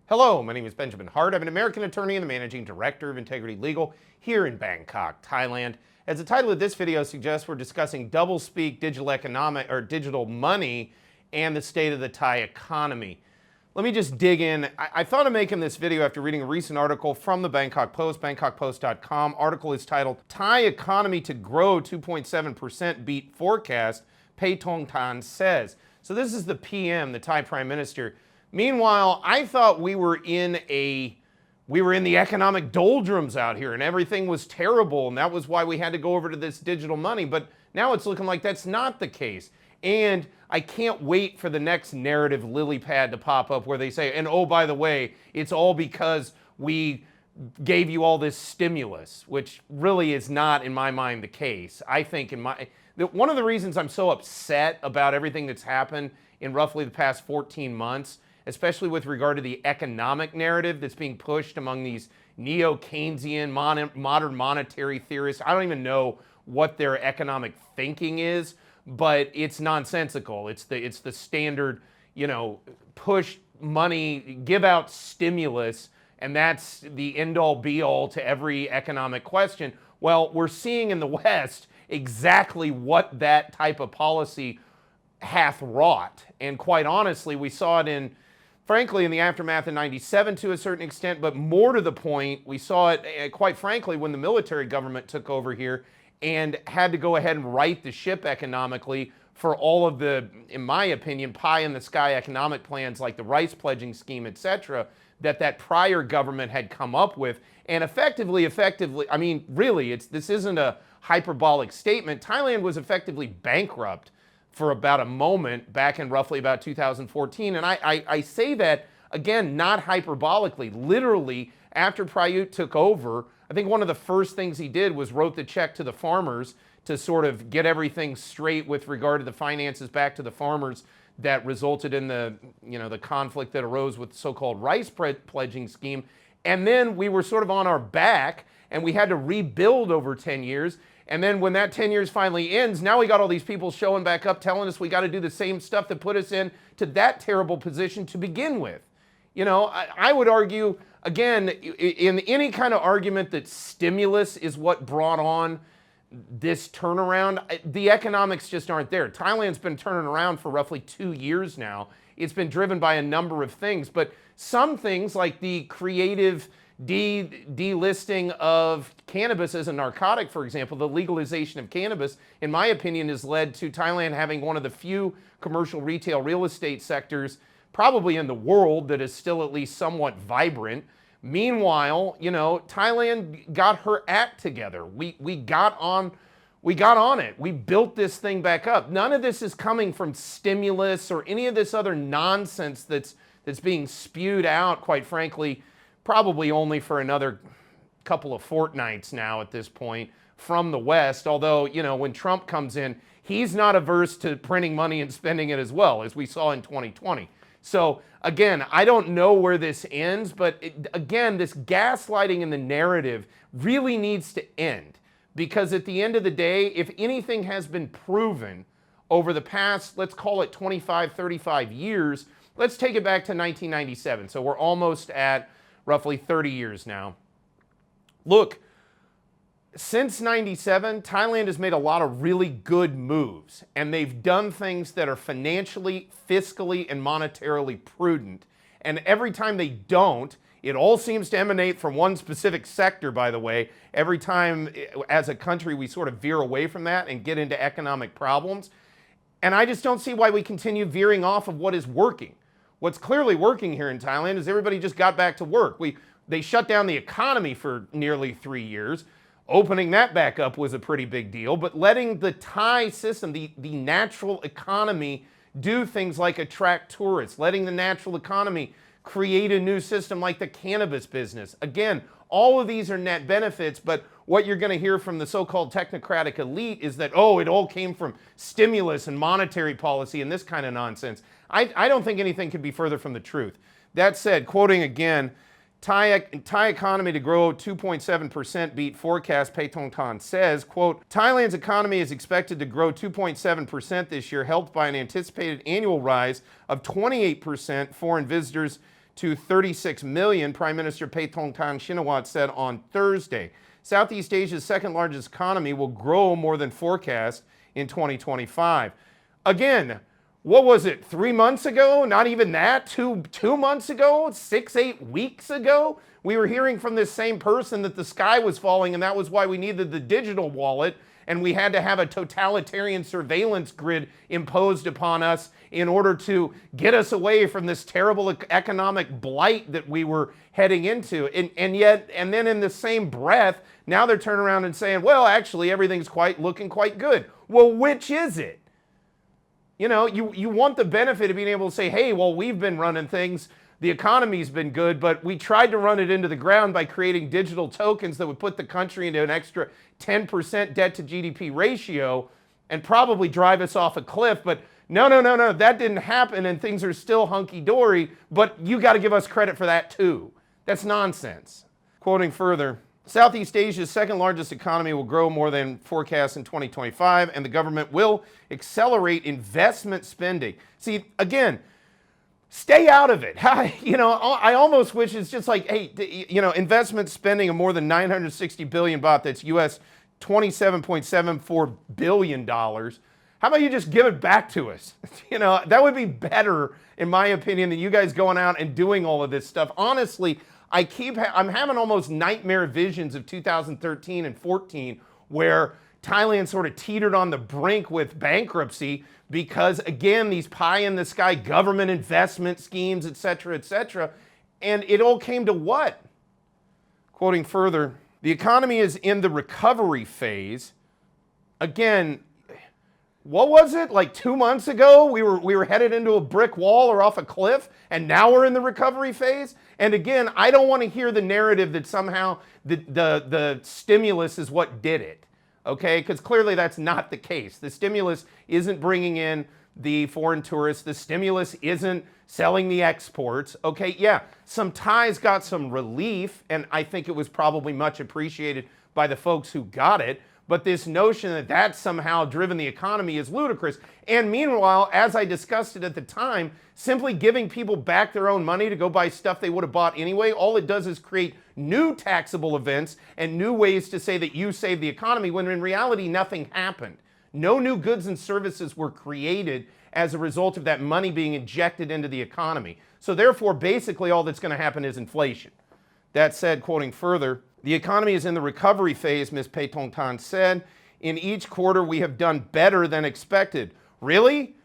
Hello, my name is Benjamin Hart. I'm an American attorney and the managing director of Integrity Legal here in Bangkok, Thailand. As the title of this video suggests, we're discussing doublespeak, digital money, and the state of the Thai economy. Let me just dig in. I thought of making this video after reading a recent article from the Bangkok Post, bangkokpost.com. Article is titled, Thai Economy to Grow 2.7% Beat Forecast, Paetongtarn Says. So this is the PM, the Thai Prime Minister. Meanwhile, I thought we were in the economic doldrums out here and everything was terrible, and that was why we had to go over to this digital money. But now it's looking like that's not the case. And I can't wait for the next narrative lily pad to pop up where they say, and oh, by the way, it's all because we gave you all this stimulus, which really is not, in my mind, the case. I think one of the reasons I'm so upset about everything that's happened in roughly the past 14 months, especially with regard to the economic narrative that's being pushed among these neo-Keynesian modern monetary theorists. I don't even know what their economic thinking is, but it's nonsensical. It's the standard, push money, give out stimulus, and that's the end-all be-all to every economic question. Well, we're seeing in the West exactly what that type of policy hath wrought. And quite honestly, we saw it frankly, in the aftermath of 97 to a certain extent, but more to the point, we saw it, quite frankly, when the military government took over here and had to go ahead and right the ship economically for all of the, in my opinion, pie-in-the-sky economic plans like the rice pledging scheme, etc., that prior government had come up with. And effectively, I mean, really, this isn't a hyperbolic statement. Thailand was effectively bankrupt for about a moment back in roughly about 2014. And I say that, again, not hyperbolically. Literally, after Prayut took over, I think one of the first things he did was wrote the check to the farmers to sort of get everything straight with regard to the finances back to the farmers that resulted in the conflict that arose with the so-called rice pledging scheme. And then we were sort of on our back, and we had to rebuild over 10 years. And then when that 10 years finally ends, now we got all these people showing back up telling us we got to do the same stuff that put us into that terrible position to begin with. I would argue, again, in any kind of argument that stimulus is what brought on this turnaround, the economics just aren't there. Thailand's been turning around for roughly 2 years now. It's been driven by a number of things, but some things like the creative delisting of cannabis as a narcotic, for example, the legalization of cannabis, in my opinion, has led to Thailand having one of the few commercial retail real estate sectors probably in the world that is still at least somewhat vibrant. Meanwhile, Thailand got her act together. We got on it. We built this thing back up. None of this is coming from stimulus or any of this other nonsense that's being spewed out, quite frankly, probably only for another couple of fortnights now at this point from the West. Although, when Trump comes in, he's not averse to printing money and spending it as well, as we saw in 2020. So again, I don't know where this ends, but again, this gaslighting in the narrative really needs to end. Because at the end of the day, if anything has been proven over the past, let's call it 25, 35 years, let's take it back to 1997. So we're almost at roughly 30 years now. Look, since 97, Thailand has made a lot of really good moves, and they've done things that are financially, fiscally, and monetarily prudent. And every time they don't, it all seems to emanate from one specific sector, by the way. Every time, as a country, we sort of veer away from that and get into economic problems. And I just don't see why we continue veering off of what is working. What's clearly working here in Thailand is everybody just got back to work. They shut down the economy for nearly 3 years. Opening that back up was a pretty big deal, but letting the Thai system, the natural economy, do things like attract tourists, letting the natural economy create a new system like the cannabis business. Again, all of these are net benefits, but what you're going to hear from the so-called technocratic elite is that, oh, it all came from stimulus and monetary policy and this kind of nonsense. I don't think anything could be further from the truth. That said, quoting again, Thai economy to grow 2.7% beat forecast, Paetongtarn says, quote, Thailand's economy is expected to grow 2.7% this year, helped by an anticipated annual rise of 28% foreign visitors to 36 million, Prime Minister Paetongtarn Shinawatra said on Thursday. Southeast Asia's second largest economy will grow more than forecast in 2025. Again, what was it, 3 months ago? Not even that, two months ago, 6-8 weeks ago? We were hearing from this same person that the sky was falling and that was why we needed the digital wallet and we had to have a totalitarian surveillance grid imposed upon us in order to get us away from this terrible economic blight that we were heading into. And then in the same breath, now they're turning around and saying, well, actually, everything's looking quite good. Well, which is it? You know, you want the benefit of being able to say, hey, well, we've been running things, the economy's been good, but we tried to run it into the ground by creating digital tokens that would put the country into an extra 10% debt to GDP ratio and probably drive us off a cliff. But no, that didn't happen and things are still hunky-dory, but you got to give us credit for that too. That's nonsense. Quoting further, Southeast Asia's second largest economy will grow more than forecast in 2025, and the government will accelerate investment spending. See, again, stay out of it. I almost wish it's just like, hey, investment spending of more than 960 billion baht, that's US $27.74 billion. How about you just give it back to us? That would be better, in my opinion, than you guys going out and doing all of this stuff. Honestly, I'm having almost nightmare visions of 2013 and 14 where Thailand sort of teetered on the brink with bankruptcy because, again, these pie-in-the-sky government investment schemes, et cetera, and it all came to what? Quoting further, the economy is in the recovery phase. Again, what was it, like 2 months ago we were headed into a brick wall or off a cliff, and now we're in the recovery phase? And again, I don't want to hear the narrative that somehow the stimulus is what did it, okay? Because clearly that's not the case. The stimulus isn't bringing in the foreign tourists. The stimulus isn't selling the exports, okay? Yeah, some Thais got some relief, and I think it was probably much appreciated by the folks who got it. But this notion that that's somehow driven the economy is ludicrous. And meanwhile, as I discussed it at the time, simply giving people back their own money to go buy stuff they would have bought anyway, all it does is create new taxable events and new ways to say that you saved the economy, when in reality, nothing happened. No new goods and services were created as a result of that money being injected into the economy. So therefore, basically, all that's going to happen is inflation. That said, quoting further, the economy is in the recovery phase, Ms. Paetongtarn said. In each quarter, we have done better than expected. Really?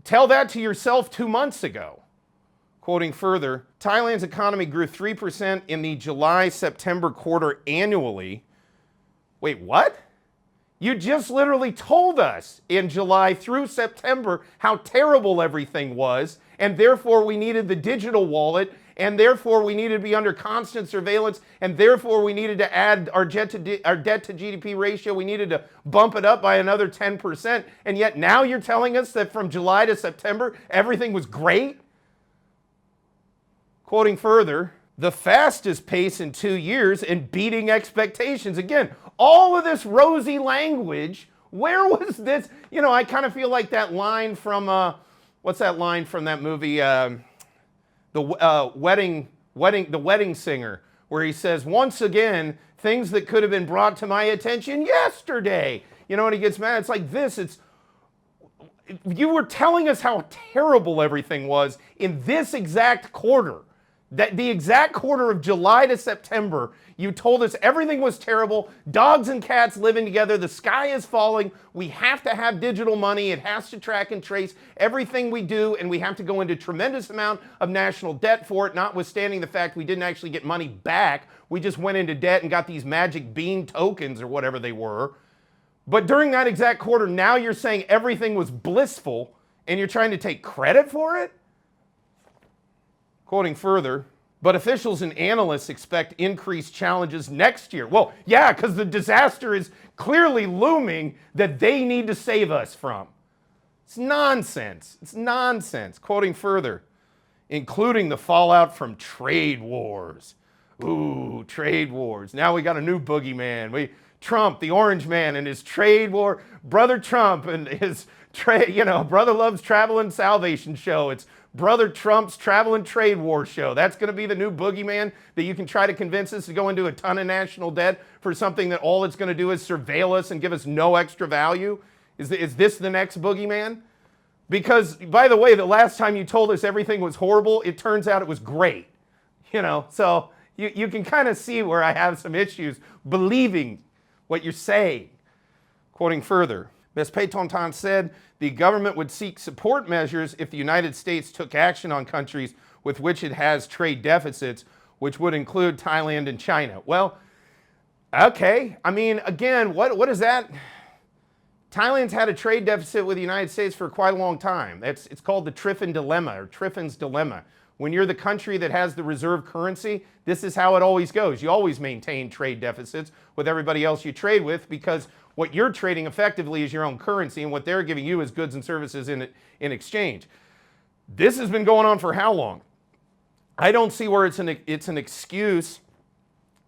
Tell that to yourself 2 months ago. Quoting further, Thailand's economy grew 3% in the July-September quarter annually. Wait, what? You just literally told us in July through September how terrible everything was, and therefore we needed the digital wallet, and therefore we needed to be under constant surveillance, and therefore we needed to add our debt to GDP ratio. We needed to bump it up by another 10%, and yet now you're telling us that from July to September everything was great? Quoting further, the fastest pace in 2 years and beating expectations. Again, all of this rosy language, where was this? I kind of feel like that line from, what's that line from that movie, The Wedding Singer, where he says, once again, things that could have been brought to my attention yesterday. When he gets mad, it's like this. You were telling us how terrible everything was in this exact quarter. That the exact quarter of July to September, you told us everything was terrible, dogs and cats living together, the sky is falling, we have to have digital money, it has to track and trace everything we do, and we have to go into a tremendous amount of national debt for it, notwithstanding the fact we didn't actually get money back. We just went into debt and got these magic bean tokens or whatever they were. But during that exact quarter, now you're saying everything was blissful, and you're trying to take credit for it? Quoting further, but officials and analysts expect increased challenges next year. Well, yeah, because the disaster is clearly looming that they need to save us from. It's nonsense. It's nonsense. Quoting further, including the fallout from trade wars. Ooh, trade wars. Now we got a new boogeyman. Trump, the orange man, and his trade war, Brother Trump and his trade, Brother Love's Travel and Salvation show. It's Brother Trump's Travel and Trade War show. That's going to be the new boogeyman that you can try to convince us to go into a ton of national debt for something that all it's going to do is surveil us and give us no extra value. Is this the next boogeyman? Because, by the way, the last time you told us everything was horrible, it turns out it was great. So you can kind of see where I have some issues believing what you're saying. Quoting further, Bespetontan said the government would seek support measures if the United States took action on countries with which it has trade deficits, which would include Thailand and China. Well, okay. I mean, again, what is that? Thailand's had a trade deficit with the United States for quite a long time. It's called the Triffin Dilemma, or Triffin's Dilemma. When you're the country that has the reserve currency, this is how it always goes. You always maintain trade deficits with everybody else you trade with, because what you're trading effectively is your own currency, and what they're giving you is goods and services in exchange. This has been going on for how long? I don't see where it's an excuse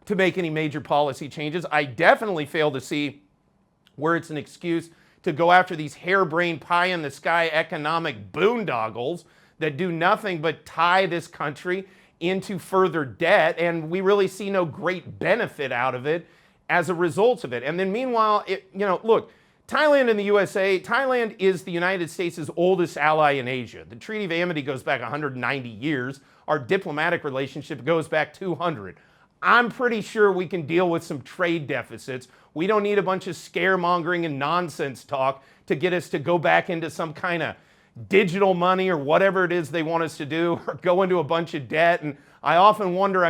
to make any major policy changes. I definitely fail to see where it's an excuse to go after these harebrained pie-in-the-sky economic boondoggles that do nothing but tie this country into further debt, and we really see no great benefit out of it as a result of it. And then meanwhile, look, Thailand and the USA, Thailand is the United States' oldest ally in Asia. The Treaty of Amity goes back 190 years. Our diplomatic relationship goes back 200. I'm pretty sure we can deal with some trade deficits. We don't need a bunch of scaremongering and nonsense talk to get us to go back into some kind of digital money or whatever it is they want us to do, or go into a bunch of debt. And I often wonder,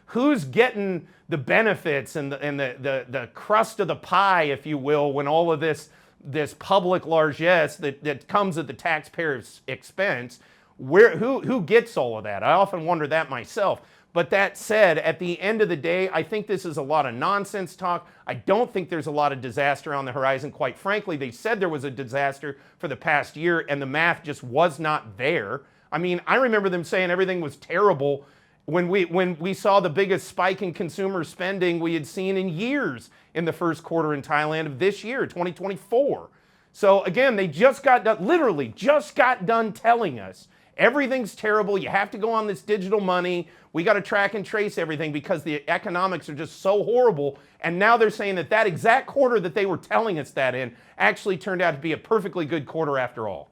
who's getting the benefits and the crust of the pie, if you will, when all of this public largesse that comes at the taxpayer's expense, who gets all of that? I often wonder that myself. But that said, at the end of the day, I think this is a lot of nonsense talk. I don't think there's a lot of disaster on the horizon. Quite frankly, they said there was a disaster for the past year, and the math just was not there. I remember them saying everything was terrible when we saw the biggest spike in consumer spending we had seen in years in the first quarter in Thailand of this year, 2024. So again, they just got done, literally just got done telling us everything's terrible. You have to go on this digital money. We got to track and trace everything because the economics are just so horrible. And now they're saying that exact quarter that they were telling us that in actually turned out to be a perfectly good quarter after all.